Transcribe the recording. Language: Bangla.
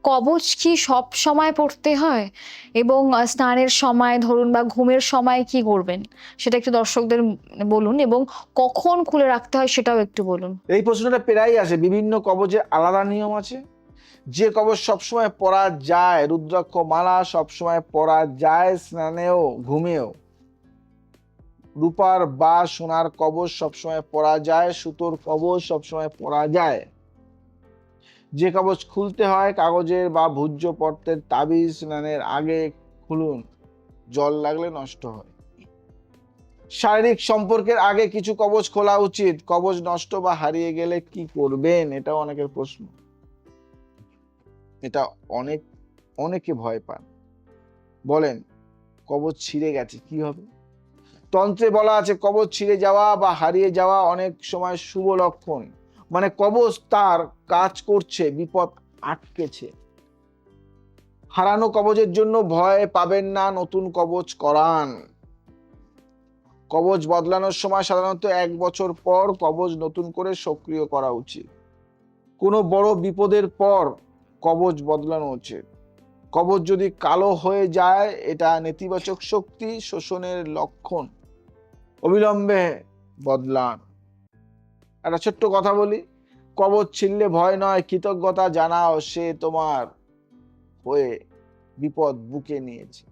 কবচ কি সব সময় পড়তে হয়? এবং স্নানের সময় ধরুন বা ঘুমের সময় কি করবেন? সেটা একটু দর্শকদের বলুন এবং কখন খুলে রাখতে হয় সেটাও একটু বলুন। এই প্রশ্নটা প্রায়ই আসে। বিভিন্ন কবচের আলাদা নিয়ম আছে। যে কবচ সবসময় পরা যায়, রুদ্রাক্ষ মালা সবসময় পরা যায় স্নানেও ঘুমেও। রূপার বা সোনার কবচ সবসময় পরা যায়, সুতোর কবচ সবসময় পরা যায়। যে কবচ খুলতে হয় কাগজের বা ভূর্য পত্রের তাবিজ স্নানের আগে খুলুন, জল লাগলে নষ্ট হয়। শারীরিক সম্পর্কের আগে কিছু কবচ খোলা উচিত। কবচ নষ্ট বা হারিয়ে গেলে কি করবেন, এটাও অনেকের প্রশ্ন। এটা অনেকে ভয় পান, বলেন কবচ ছিঁড়ে গেছে কি হবে। তন্ত্রে বলা আছে কবচ ছিঁড়ে যাওয়া বা হারিয়ে যাওয়া অনেক সময় শুভ লক্ষণ, মানে কবচ তার কাজ করছে, বিপদ আটকেছে। হারানো কবচের জন্য ভয় পাবেন না, নতুন কবচ করান। কবচ বদলানোর সময় সাধারণত 1 বছর পর কবচ নতুন করে সক্রিয় করা উচিত। কোনো বড় বিপদের পর কবচ বদলানো উচিত। কবচ যদি কালো হয়ে যায় এটা নেতিবাচক শক্তি শোষণের লক্ষণ, অবিলম্বে বদলান। একটা ছোট্ট কথা বলি, কবচ ছিঁড়লে ভয় নয়, কৃতজ্ঞতা জানাও, সে তোমার হয়ে বিপদ বুকে নিয়েছে।